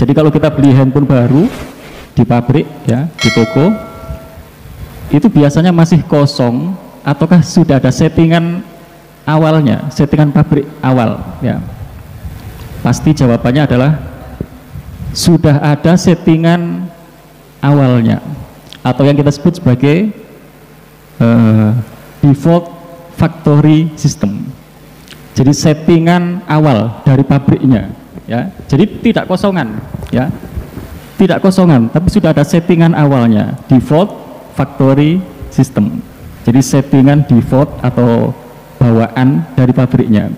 Jadi kalau kita beli handphone baru di pabrik ya, di toko, itu biasanya masih kosong ataukah sudah ada settingan awalnya, settingan pabrik awal ya? Pasti jawabannya adalah sudah ada settingan awalnya, atau yang kita sebut sebagai default factory system. Jadi settingan awal dari pabriknya ya. Jadi tidak kosongan ya. Tidak kosongan, tapi sudah ada settingan awalnya, default factory system. Jadi settingan default atau bawaan dari pabriknya.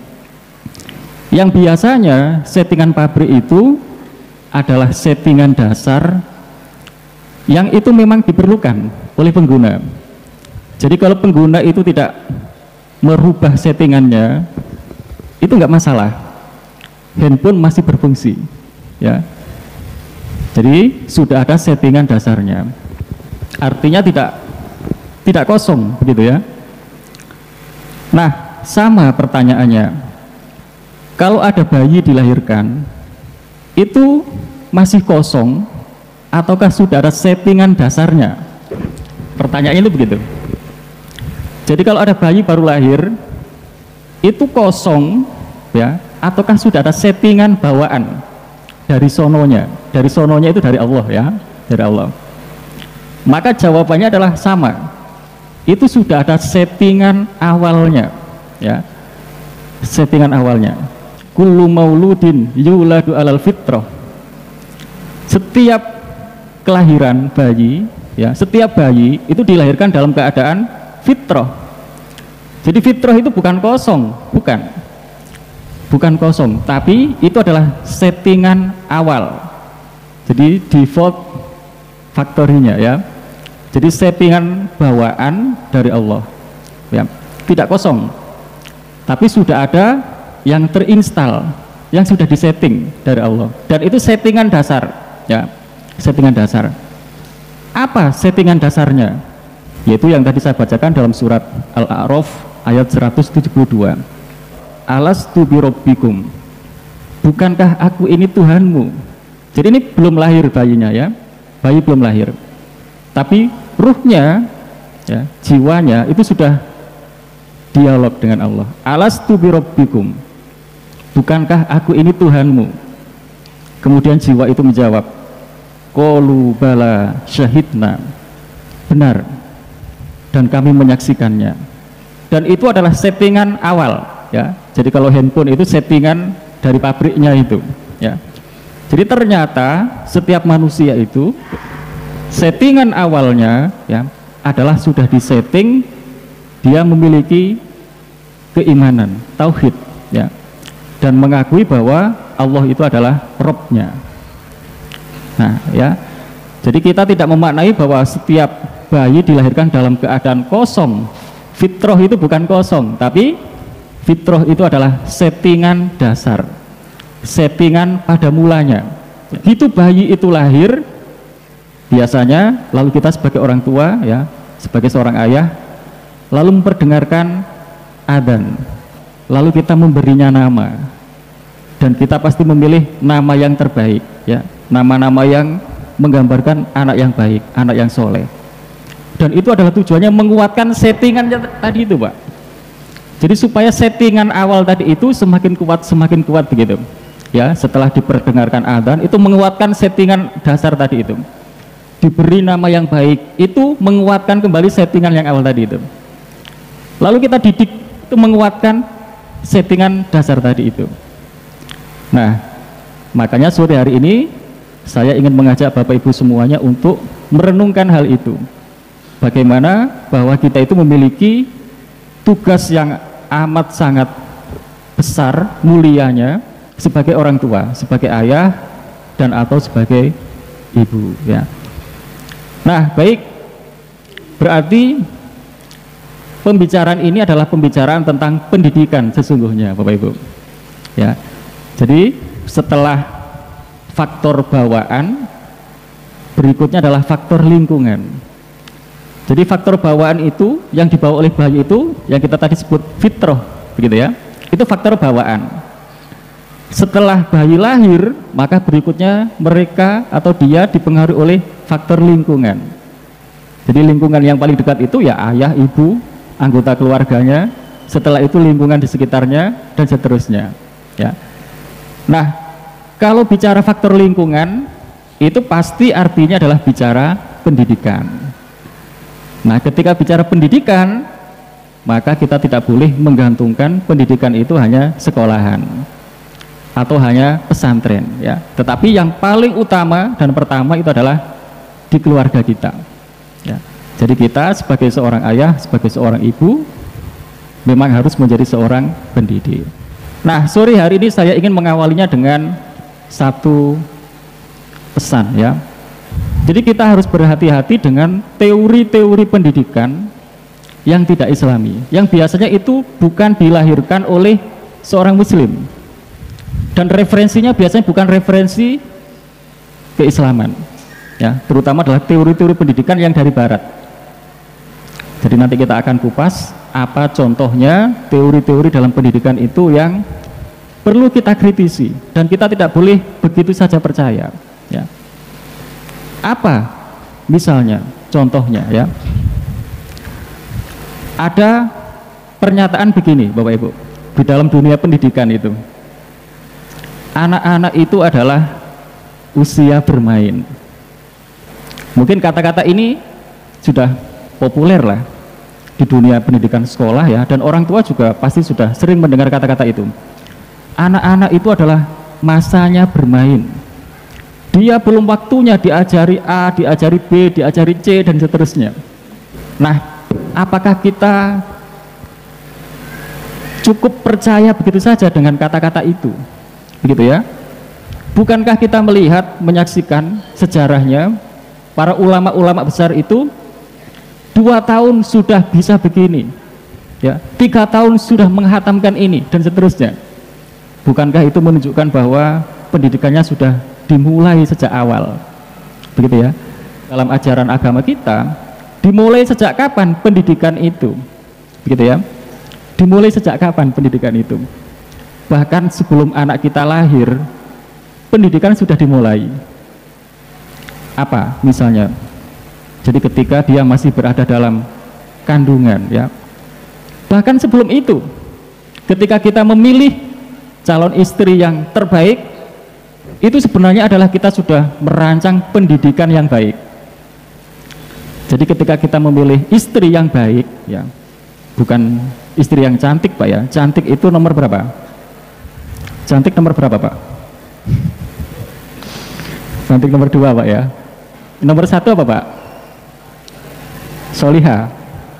Yang biasanya settingan pabrik itu adalah settingan dasar yang itu memang diperlukan oleh pengguna. Jadi kalau pengguna itu tidak merubah settingannya, itu nggak masalah, handphone masih berfungsi ya. Jadi sudah ada settingan dasarnya, artinya tidak kosong begitu ya. Nah, sama pertanyaannya, kalau ada bayi dilahirkan itu masih kosong ataukah sudah ada settingan dasarnya? Pertanyaannya itu begitu. Jadi kalau ada bayi baru lahir itu kosong ya, ataukah sudah ada settingan bawaan dari sononya? Dari sononya itu dari Allah ya, dari Allah. Maka jawabannya adalah sama. Itu sudah ada settingan awalnya ya. Settingan awalnya. Kullu mauludin yuladu alal fitrah. Setiap kelahiran bayi ya, setiap bayi itu dilahirkan dalam keadaan fitrah. Jadi fitrah itu bukan kosong, bukan kosong, tapi itu adalah settingan awal. Jadi default faktorinya ya. Jadi settingan bawaan dari Allah ya, tidak kosong, tapi sudah ada yang terinstal, yang sudah disetting dari Allah, dan itu settingan dasar ya, settingan dasar. Apa settingan dasarnya? Yaitu yang tadi saya bacakan dalam surat Al-A'raf ayat 172. Alastu birabbikum, bukankah aku ini Tuhanmu? Jadi ini belum lahir bayinya ya, bayi belum lahir, tapi ruhnya ya, jiwanya itu sudah dialog dengan Allah. Alastu birabbikum, bukankah aku ini Tuhanmu? Kemudian jiwa itu menjawab, qalu bala syahidna, benar, dan kami menyaksikannya. Dan itu adalah settingan awal ya. Jadi kalau handphone itu settingan dari pabriknya itu ya. Jadi ternyata setiap manusia itu settingan awalnya ya adalah sudah disetting, dia memiliki keimanan, tauhid ya, dan mengakui bahwa Allah itu adalah Robnya. Nah ya, jadi kita tidak memaknai bahwa setiap bayi dilahirkan dalam keadaan kosong. Fitrah itu bukan kosong, tapi fitrah itu adalah settingan dasar, settingan pada mulanya. Begitu bayi itu lahir, biasanya lalu kita sebagai orang tua ya, sebagai seorang ayah, lalu memperdengarkan adzan, lalu kita memberinya nama, dan kita pasti memilih nama yang terbaik ya, nama-nama yang menggambarkan anak yang baik, anak yang soleh. Dan itu adalah tujuannya menguatkan settingan tadi itu Pak. Jadi supaya settingan awal tadi itu semakin kuat begitu ya. Setelah diperdengarkan adzan itu menguatkan settingan dasar tadi itu, diberi nama yang baik itu menguatkan kembali settingan yang awal tadi itu. Lalu kita didik itu menguatkan settingan dasar tadi itu. Nah makanya sore hari ini saya ingin mengajak Bapak Ibu semuanya untuk merenungkan hal itu. Bagaimana bahwa kita itu memiliki tugas yang amat sangat besar mulianya sebagai orang tua, sebagai ayah dan atau sebagai ibu ya. Nah baik, berarti pembicaraan ini adalah pembicaraan tentang pendidikan sesungguhnya Bapak Ibu ya. Jadi setelah faktor bawaan, berikutnya adalah faktor lingkungan. Jadi faktor bawaan itu yang dibawa oleh bayi itu yang kita tadi sebut fitrah begitu ya, itu faktor bawaan. Setelah bayi lahir, maka berikutnya mereka atau dia dipengaruhi oleh faktor lingkungan. Jadi lingkungan yang paling dekat itu ya ayah, ibu, anggota keluarganya, setelah itu lingkungan di sekitarnya, dan seterusnya. Ya. Nah, kalau bicara faktor lingkungan, itu pasti artinya adalah bicara pendidikan. Nah, ketika bicara pendidikan, maka kita tidak boleh menggantungkan pendidikan itu hanya sekolahan atau hanya pesantren, ya. Tetapi yang paling utama dan pertama itu adalah di keluarga kita, ya. Jadi kita sebagai seorang ayah, sebagai seorang ibu, memang harus menjadi seorang pendidik. Nah, sore hari ini saya ingin mengawalinya dengan satu pesan, ya. Jadi kita harus berhati-hati dengan teori-teori pendidikan yang tidak islami, yang biasanya itu bukan dilahirkan oleh seorang muslim, dan referensinya biasanya bukan referensi keislaman, ya, terutama adalah teori-teori pendidikan yang dari barat. Jadi nanti kita akan kupas apa contohnya teori-teori dalam pendidikan itu yang perlu kita kritisi dan kita tidak boleh begitu saja percaya, ya. Apa misalnya contohnya, ya, ada pernyataan begini Bapak Ibu, di dalam dunia pendidikan itu anak-anak itu adalah usia bermain. Mungkin kata-kata ini sudah populer lah di dunia pendidikan sekolah, ya, dan orang tua juga pasti sudah sering mendengar kata-kata itu. Anak-anak itu adalah masanya bermain. Dia belum waktunya diajari A, diajari B, diajari C, dan seterusnya. Nah, apakah kita cukup percaya begitu saja dengan kata-kata itu? Begitu, ya. Bukankah kita melihat, menyaksikan sejarahnya para ulama-ulama besar itu 2 tahun sudah bisa begini, ya, 3 tahun sudah menghatamkan ini, dan seterusnya. Bukankah itu menunjukkan bahwa pendidikannya sudah dimulai sejak awal? Begitu, ya. Dalam ajaran agama kita dimulai sejak kapan pendidikan itu? Begitu, ya. Dimulai sejak kapan pendidikan itu? Bahkan sebelum anak kita lahir, pendidikan sudah dimulai. Apa misalnya? Jadi ketika dia masih berada dalam kandungan, ya. Bahkan sebelum itu, ketika kita memilih calon istri yang terbaik, itu sebenarnya adalah kita sudah merancang pendidikan yang baik. Jadi ketika kita memilih istri yang baik, ya, bukan istri yang cantik Pak, ya. Cantik itu nomor berapa? Cantik nomor berapa Pak? Cantik nomor 2 Pak, ya. Nomor 1 apa Pak? Solihah,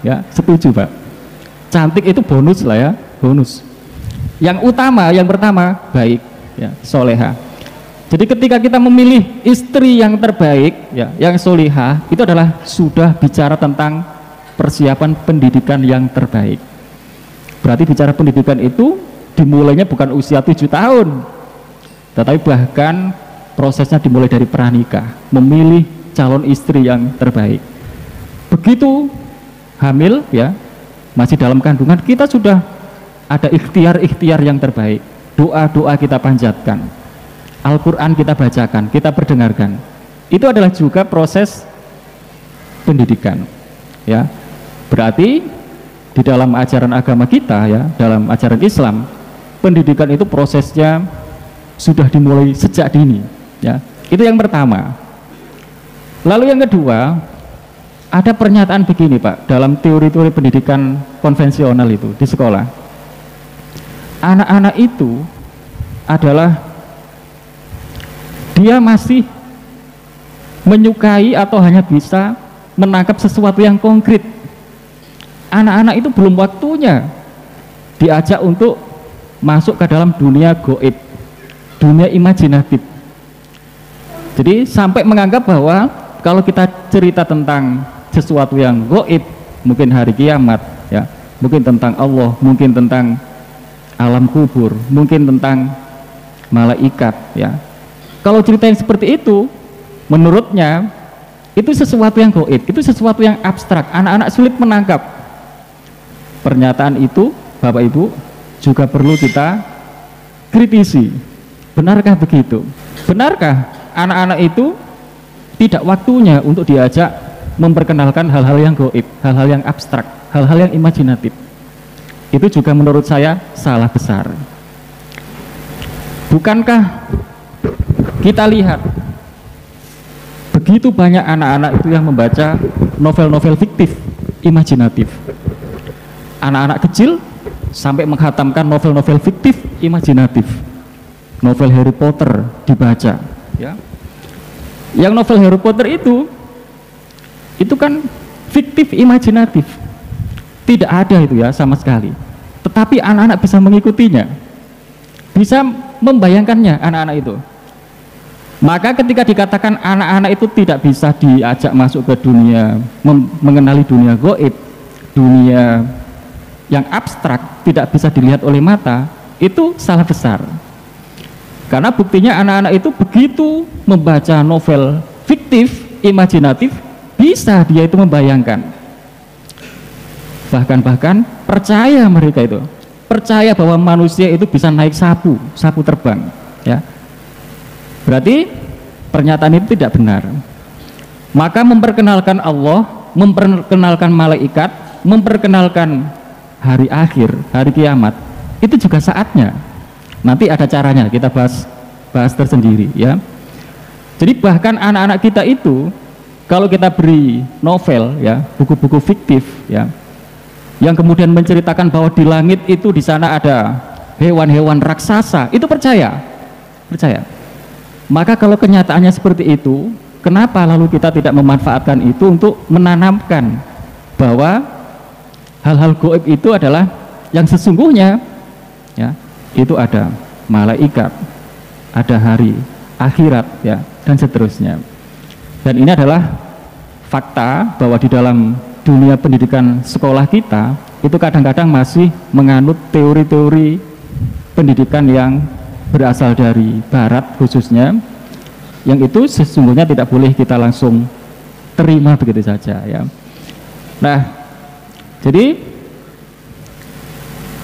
ya, setuju Pak. Cantik itu bonus lah, ya, bonus. Yang utama, yang pertama baik, ya, solehah. Jadi ketika kita memilih istri yang terbaik, ya, yang solihah, itu adalah sudah bicara tentang persiapan pendidikan yang terbaik. Berarti bicara pendidikan itu dimulainya bukan usia 7 tahun, tetapi bahkan prosesnya dimulai dari pranikah, memilih calon istri yang terbaik. Begitu hamil, ya, masih dalam kandungan, kita sudah ada ikhtiar-ikhtiar yang terbaik. Doa-doa kita panjatkan, Al-Quran kita bacakan, kita perdengarkan. Itu adalah juga proses pendidikan, ya. Berarti di dalam ajaran agama kita, ya, dalam ajaran Islam, pendidikan itu prosesnya sudah dimulai sejak dini, ya. Itu yang pertama. Lalu yang kedua, ada pernyataan begini Pak, dalam teori-teori pendidikan konvensional itu di sekolah. Anak-anak itu adalah dia masih menyukai atau hanya bisa menangkap sesuatu yang konkret. Anak-anak itu belum waktunya diajak untuk masuk ke dalam dunia goib, dunia imajinatif. Jadi sampai menganggap bahwa kalau kita cerita tentang sesuatu yang goib, mungkin hari kiamat, ya, mungkin tentang Allah, mungkin tentang alam kubur, mungkin tentang malaikat, ya. Kalau cerita yang seperti itu, menurutnya itu sesuatu yang goib, itu sesuatu yang abstrak. Anak-anak sulit menangkap. Pernyataan itu, Bapak Ibu, juga perlu kita kritisi, Benarkah begitu? Benarkah anak-anak itu tidak waktunya untuk diajak memperkenalkan hal-hal yang gaib, hal-hal yang abstrak, hal-hal yang imajinatif? Itu juga menurut saya salah besar. Bukankah kita lihat begitu banyak anak-anak itu yang membaca novel-novel fiktif, imajinatif. Anak-anak kecil sampai menghatamkan novel-novel fiktif, imajinatif. Novel Harry Potter dibaca, ya. Yang novel Harry Potter itu kan fiktif, imajinatif. Tidak ada itu ya sama sekali. Tetapi anak-anak bisa mengikutinya, bisa membayangkannya anak-anak itu. Maka ketika dikatakan anak-anak itu tidak bisa diajak masuk ke dunia, mengenali dunia gaib, dunia yang abstrak, tidak bisa dilihat oleh mata, itu salah besar. Karena buktinya anak-anak itu begitu membaca novel fiktif, imajinatif, bisa dia itu membayangkan. Bahkan percaya mereka itu, percaya bahwa manusia itu bisa naik sapu terbang, ya. Berarti pernyataan itu tidak benar. Maka memperkenalkan Allah, memperkenalkan malaikat, memperkenalkan hari akhir, hari kiamat, itu juga saatnya. Nanti ada caranya, kita bahas tersendiri, ya. Jadi bahkan anak-anak kita itu kalau kita beri novel, ya, buku-buku fiktif, ya, yang kemudian menceritakan bahwa di langit itu di sana ada hewan-hewan raksasa, itu percaya. Maka kalau kenyataannya seperti itu, kenapa lalu kita tidak memanfaatkan itu untuk menanamkan bahwa hal-hal gaib itu adalah yang sesungguhnya, ya, itu ada malaikat, ada hari akhirat, ya, dan seterusnya. Dan ini adalah fakta bahwa di dalam dunia pendidikan sekolah kita itu kadang-kadang masih menganut teori-teori pendidikan yang berasal dari barat khususnya, yang itu sesungguhnya tidak boleh kita langsung terima begitu saja, ya. Nah, jadi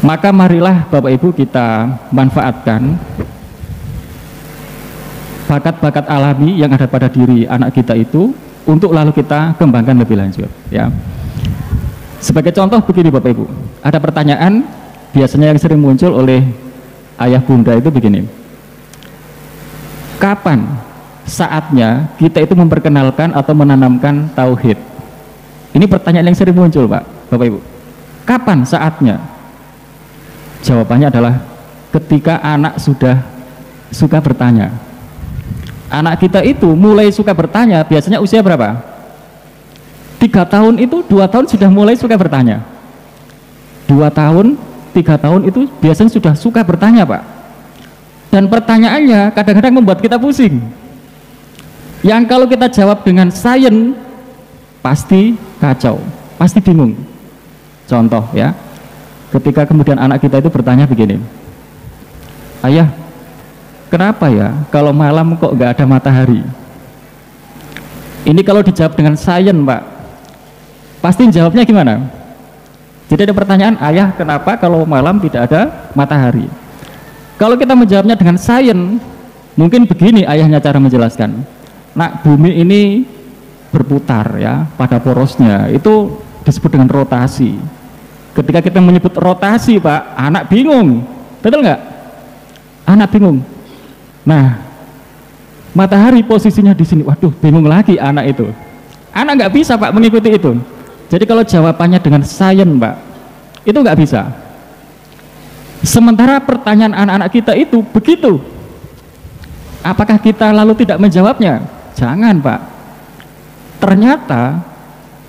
maka marilah Bapak Ibu kita manfaatkan bakat-bakat alami yang ada pada diri anak kita itu untuk lalu kita kembangkan lebih lanjut, ya. Sebagai contoh begini Bapak Ibu, ada pertanyaan biasanya yang sering muncul oleh ayah bunda itu begini: kapan saatnya kita itu memperkenalkan atau menanamkan tauhid? Ini pertanyaan yang sering muncul, Pak, Bapak Ibu. Kapan saatnya? Jawabannya adalah ketika anak sudah suka bertanya. Anak kita itu mulai suka bertanya biasanya usia berapa? 3 tahun itu, 2 tahun sudah mulai suka bertanya. 2 tahun, 3 tahun itu biasanya sudah suka bertanya, Pak. Dan pertanyaannya kadang-kadang membuat kita pusing. Yang kalau kita jawab dengan sains pasti kacau, pasti bingung. Contoh, ya, ketika kemudian anak kita itu bertanya begini: ayah, kenapa ya kalau malam kok nggak ada matahari? Ini kalau dijawab dengan sains, Pak, pasti jawabnya gimana? Jadi ada pertanyaan, ayah, kenapa kalau malam tidak ada matahari? Kalau kita menjawabnya dengan sains, mungkin begini ayahnya cara menjelaskan: nak, bumi ini berputar, ya, pada porosnya itu disebut dengan rotasi. Ketika kita menyebut rotasi, Pak, anak bingung, betul nggak? Anak bingung. Nah, matahari posisinya di sini, waduh, bingung lagi anak itu. Anak nggak bisa, Pak, mengikuti itu. Jadi kalau jawabannya dengan sains, Pak, itu nggak bisa. Sementara pertanyaan anak-anak kita itu begitu. Apakah kita lalu tidak menjawabnya? Jangan, Pak. Ternyata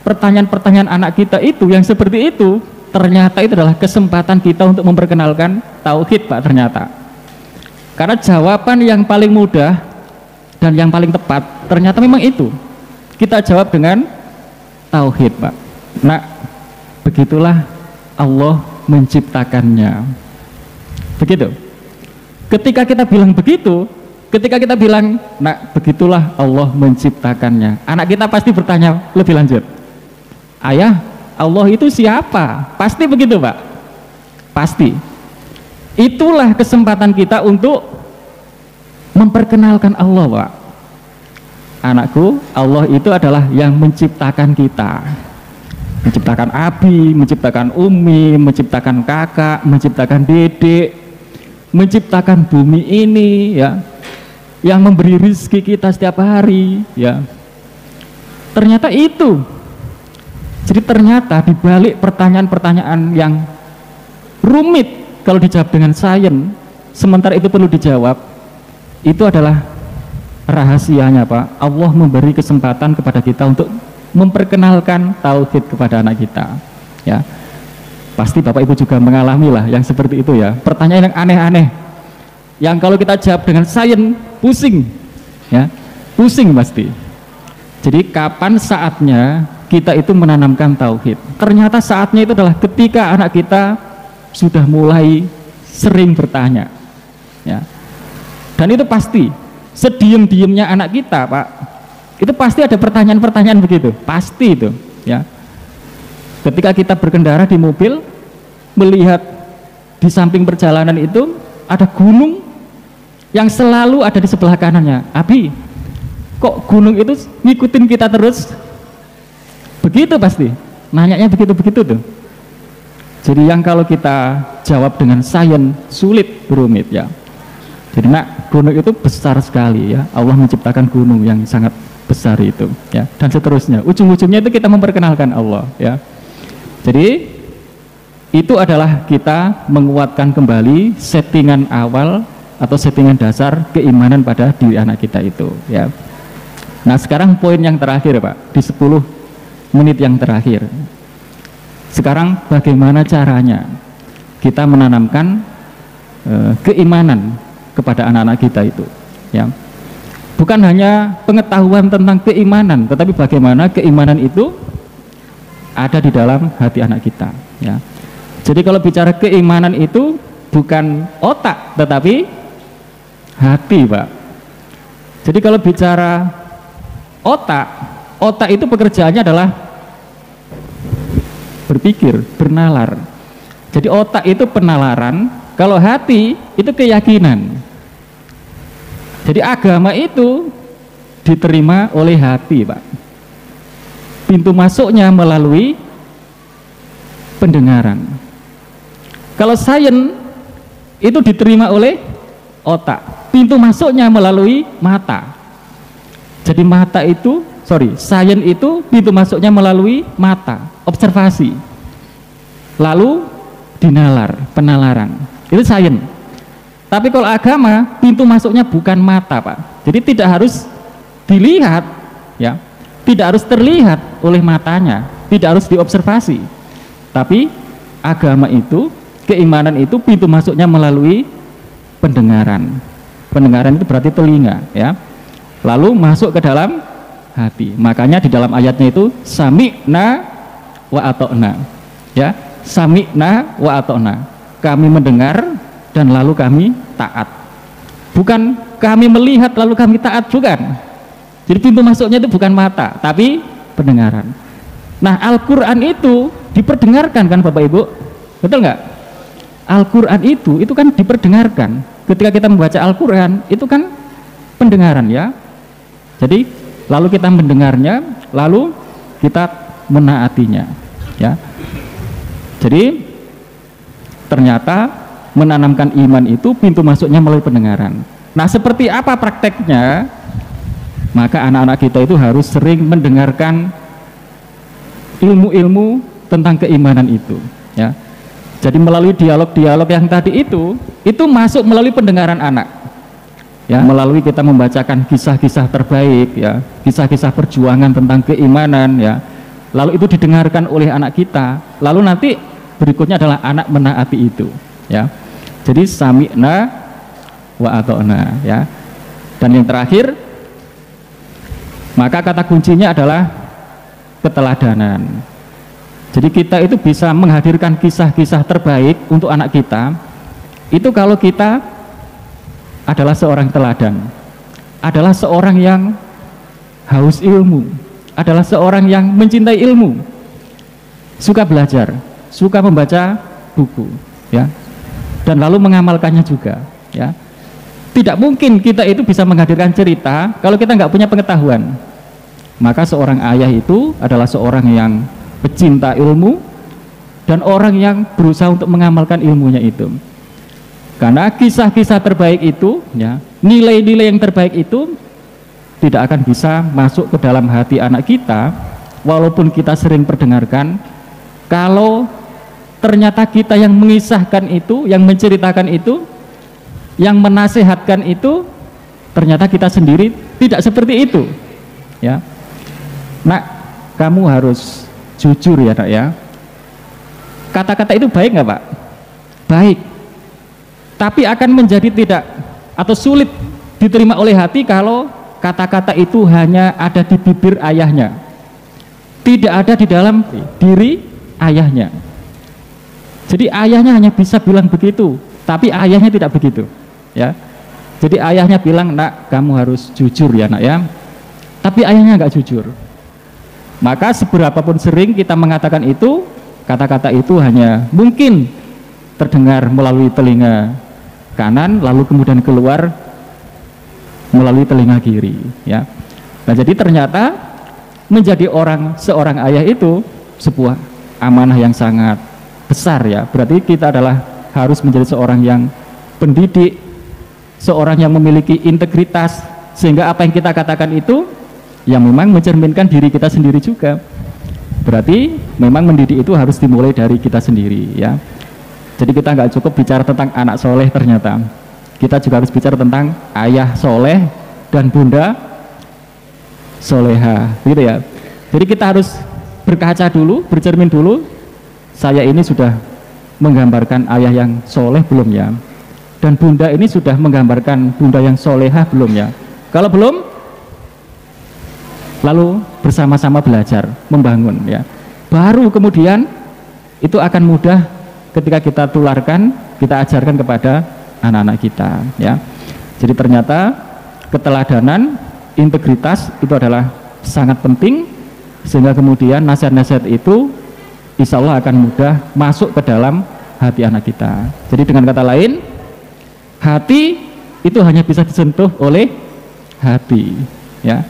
pertanyaan-pertanyaan anak kita itu yang seperti itu, ternyata itu adalah kesempatan kita untuk memperkenalkan tauhid, Pak, ternyata. Karena jawaban yang paling mudah dan yang paling tepat ternyata memang itu. Kita jawab dengan tauhid, Pak. Nah, begitulah Allah menciptakannya. Begitu. Ketika kita bilang begitu, ketika kita bilang, nah, begitulah Allah menciptakannya, anak kita pasti bertanya lebih lanjut: ayah, Allah itu siapa? Pasti begitu, Pak. Pasti. Itulah kesempatan kita untuk memperkenalkan Allah, Pak. Anakku, Allah itu adalah yang menciptakan kita, menciptakan abi, menciptakan umi, menciptakan kakak, menciptakan dedek, menciptakan bumi ini, ya, yang memberi rizki kita setiap hari, ya. Ternyata itu. Jadi ternyata dibalik pertanyaan-pertanyaan yang rumit kalau dijawab dengan sains, sementara itu perlu dijawab, itu adalah rahasianya, Pak. Allah memberi kesempatan kepada kita untuk memperkenalkan tauhid kepada anak kita, ya. Pasti Bapak Ibu juga mengalami lah yang seperti itu, ya. Pertanyaan yang aneh-aneh, yang kalau kita jawab dengan sains pusing, ya, pusing pasti. Jadi kapan saatnya kita itu menanamkan tauhid? Ternyata saatnya itu adalah ketika anak kita sudah mulai sering bertanya, ya. Dan itu pasti sediem-diemnya anak kita, Pak, itu pasti ada pertanyaan-pertanyaan begitu, pasti itu, ya. Ketika kita berkendara di mobil, melihat di samping perjalanan itu ada gunung yang selalu ada di sebelah kanannya. Abi, kok gunung itu ngikutin kita terus? Begitu pasti, nanyanya begitu-begitu tuh. Jadi yang kalau kita jawab dengan sains sulit, rumit, ya. Jadi nak, gunung itu besar sekali, ya. Allah menciptakan gunung yang sangat besar itu, ya, dan seterusnya. Ujung-ujungnya itu kita memperkenalkan Allah, ya. Jadi itu adalah kita menguatkan kembali settingan awal atau settingan dasar keimanan pada diri anak kita itu, ya. Nah sekarang poin yang terakhir, Pak, di 10 menit yang terakhir. Sekarang bagaimana caranya kita menanamkan keimanan kepada anak-anak kita itu, ya. Bukan hanya pengetahuan tentang keimanan, tetapi bagaimana keimanan itu ada di dalam hati anak kita, ya. Jadi kalau bicara keimanan itu bukan otak tetapi hati, Pak. Jadi kalau bicara otak itu pekerjaannya adalah berpikir, bernalar. Jadi otak itu penalaran, kalau hati itu keyakinan. Jadi agama itu diterima oleh hati, Pak. Pintu masuknya melalui pendengaran. Kalau sains itu diterima oleh otak, pintu masuknya melalui mata. Jadi mata itu, sains itu pintu masuknya melalui mata, observasi, lalu dinalar, penalaran, itu sains. Tapi kalau agama, pintu masuknya bukan mata, Pak. Jadi tidak harus dilihat, ya, tidak harus terlihat oleh matanya, tidak harus diobservasi. Tapi agama itu, keimanan itu pintu masuknya melalui pendengaran. Pendengaran itu berarti telinga, ya. Lalu masuk ke dalam hati. Makanya di dalam ayatnya itu sami'na wa ata'na, ya. Sami'na wa ata'na. Kami mendengar dan lalu kami taat. Bukan kami melihat lalu kami taat, bukan. Jadi pintu masuknya itu bukan mata, tapi pendengaran. Nah, Al-Quran itu diperdengarkan kan Bapak Ibu? Betul nggak? Al-Quran itu kan diperdengarkan. Ketika kita membaca Al-Quran itu kan pendengaran, ya. Jadi lalu kita mendengarnya, lalu kita menaatinya, ya. Jadi ternyata menanamkan iman itu pintu masuknya melalui pendengaran. Nah seperti apa prakteknya? Maka anak-anak kita itu harus sering mendengarkan ilmu-ilmu tentang keimanan itu, ya. Jadi melalui dialog-dialog yang tadi itu masuk melalui pendengaran anak, ya. Melalui kita membacakan kisah-kisah terbaik, ya, kisah-kisah perjuangan tentang keimanan, ya. Lalu itu didengarkan oleh anak kita. Lalu nanti berikutnya adalah anak menaati itu, ya. Jadi sami'na wa ata'na, ya. Dan yang terakhir, maka kata kuncinya adalah keteladanan. Jadi kita itu bisa menghadirkan kisah-kisah terbaik untuk anak kita itu kalau kita adalah seorang teladan, adalah seorang yang haus ilmu, adalah seorang yang mencintai ilmu, suka belajar, suka membaca buku, ya, dan lalu mengamalkannya juga, ya. Tidak mungkin kita itu bisa menghadirkan cerita kalau kita nggak punya pengetahuan. Maka seorang ayah itu adalah seorang yang pecinta ilmu dan orang yang berusaha untuk mengamalkan ilmunya itu. Karena kisah-kisah terbaik itu, ya, nilai-nilai yang terbaik itu tidak akan bisa masuk ke dalam hati anak kita, walaupun kita sering perdengarkan, kalau ternyata kita yang mengisahkan itu, yang menceritakan itu, yang menasehatkan itu, ternyata kita sendiri tidak seperti itu, ya. Nak, kamu harus jujur ya nak ya. Kata-kata itu baik nggak Pak? Baik. Tapi akan menjadi tidak atau sulit diterima oleh hati kalau kata-kata itu hanya ada di bibir ayahnya, tidak ada di dalam diri ayahnya. Jadi ayahnya hanya bisa bilang begitu, tapi ayahnya tidak begitu, ya. Jadi ayahnya bilang, nak kamu harus jujur ya nak ya, tapi ayahnya nggak jujur. Maka seberapapun sering kita mengatakan itu, kata-kata itu hanya mungkin terdengar melalui telinga kanan, lalu kemudian keluar melalui telinga kiri, ya. Nah, jadi ternyata menjadi seorang ayah itu sebuah amanah yang sangat besar, ya. Berarti kita adalah harus menjadi seorang yang pendidik, seorang yang memiliki integritas, sehingga apa yang kita katakan itu yang memang mencerminkan diri kita sendiri juga. Berarti memang mendidik itu harus dimulai dari kita sendiri, ya. Jadi kita nggak cukup bicara tentang anak soleh, ternyata kita juga harus bicara tentang ayah soleh dan bunda soleha, gitu ya. Jadi kita harus berkaca dulu, bercermin dulu, saya ini sudah menggambarkan ayah yang soleh belum ya, dan bunda ini sudah menggambarkan bunda yang soleha belum ya. Kalau belum, lalu bersama-sama belajar membangun, ya. Baru kemudian itu akan mudah ketika kita tularkan, kita ajarkan kepada anak-anak kita, ya. Jadi ternyata keteladanan, integritas itu adalah sangat penting, sehingga kemudian nasihat-nasihat itu insya Allah akan mudah masuk ke dalam hati anak kita. Jadi dengan kata lain, hati itu hanya bisa disentuh oleh hati, ya.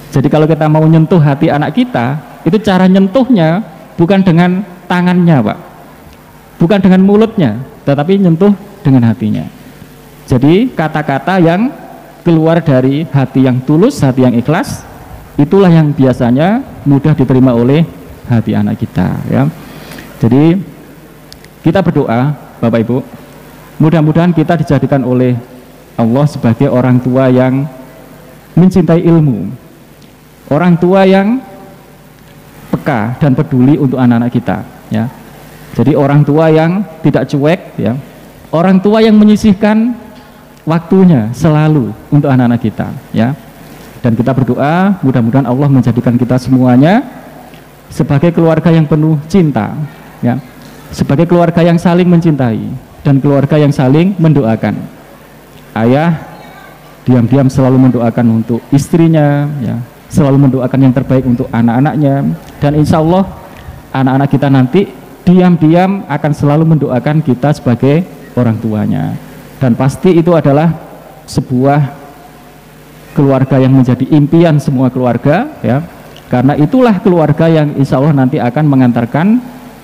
Jadi kalau kita mau nyentuh hati anak kita, itu cara nyentuhnya bukan dengan tangannya Pak, bukan dengan mulutnya, tetapi nyentuh dengan hatinya. Jadi kata-kata yang keluar dari hati yang tulus, hati yang ikhlas, itulah yang biasanya mudah diterima oleh hati anak kita, ya. Jadi kita berdoa Bapak Ibu, mudah-mudahan kita dijadikan oleh Allah sebagai orang tua yang mencintai ilmu, orang tua yang peka dan peduli untuk anak-anak kita, ya. Jadi orang tua yang tidak cuek, ya. Orang tua yang menyisihkan waktunya selalu untuk anak-anak kita, ya. Dan kita berdoa mudah-mudahan Allah menjadikan kita semuanya sebagai keluarga yang penuh cinta, ya. Sebagai keluarga yang saling mencintai dan keluarga yang saling mendoakan. Ayah diam-diam selalu mendoakan untuk istrinya, ya. Selalu mendoakan yang terbaik untuk anak-anaknya, dan insya Allah anak-anak kita nanti diam-diam akan selalu mendoakan kita sebagai orang tuanya, dan pasti itu adalah sebuah keluarga yang menjadi impian semua keluarga, ya. Karena itulah keluarga yang insya Allah nanti akan mengantarkan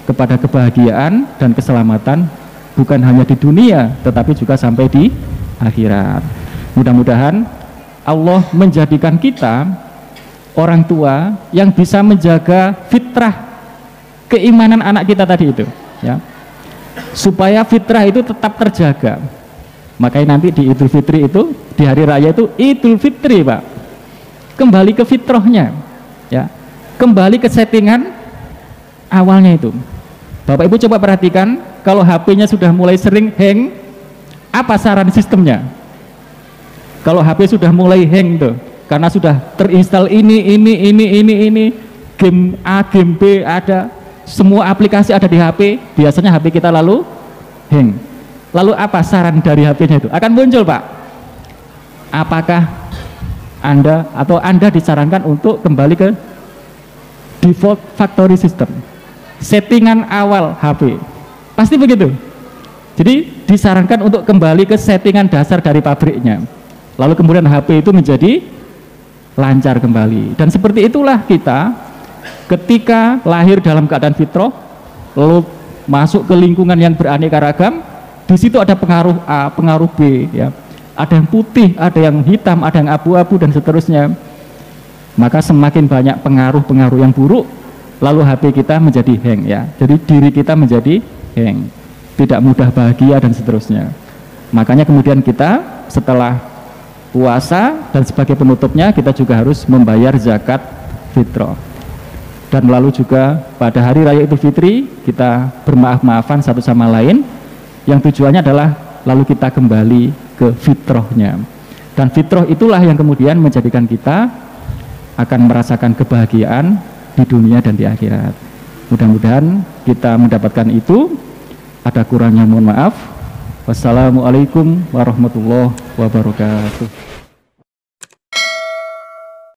kepada kebahagiaan dan keselamatan, bukan hanya di dunia tetapi juga sampai di akhirat. Mudah-mudahan Allah menjadikan kita orang tua yang bisa menjaga fitrah keimanan anak kita tadi itu, ya, supaya fitrah itu tetap terjaga. Makanya nanti di Idul Fitri itu, di hari raya itu Idul Fitri Pak, kembali ke fitrahnya, ya, kembali ke settingan awalnya itu. Bapak Ibu coba perhatikan, kalau HP-nya sudah mulai sering hang, apa saran sistemnya? Kalau HP sudah mulai hang tuh, karena sudah terinstall ini, game A, game B ada, semua aplikasi ada di HP, biasanya HP kita lalu hang. Lalu apa saran dari HP-nya itu? Akan muncul Pak, apakah Anda disarankan untuk kembali ke default factory system, settingan awal HP, pasti begitu. Jadi disarankan untuk kembali ke settingan dasar dari pabriknya, lalu kemudian HP itu menjadi lancar kembali. Dan seperti itulah kita ketika lahir dalam keadaan fitrah, lalu masuk ke lingkungan yang beraneka ragam, di situ ada pengaruh A, pengaruh B, ya. Ada yang putih, ada yang hitam, ada yang abu-abu dan seterusnya. Maka semakin banyak pengaruh-pengaruh yang buruk, lalu HP kita menjadi hang, ya. Jadi diri kita menjadi hang, tidak mudah bahagia dan seterusnya. Makanya kemudian kita setelah puasa dan sebagai penutupnya kita juga harus membayar zakat fitrah. Dan lalu juga pada hari raya Idul Fitri kita bermaaf-maafan satu sama lain, yang tujuannya adalah lalu kita kembali ke fitrahnya. Dan fitrah itulah yang kemudian menjadikan kita akan merasakan kebahagiaan di dunia dan di akhirat. Mudah-mudahan kita mendapatkan itu. Ada kurangnya mohon maaf. Wassalamualaikum warahmatullahi wabarakatuh.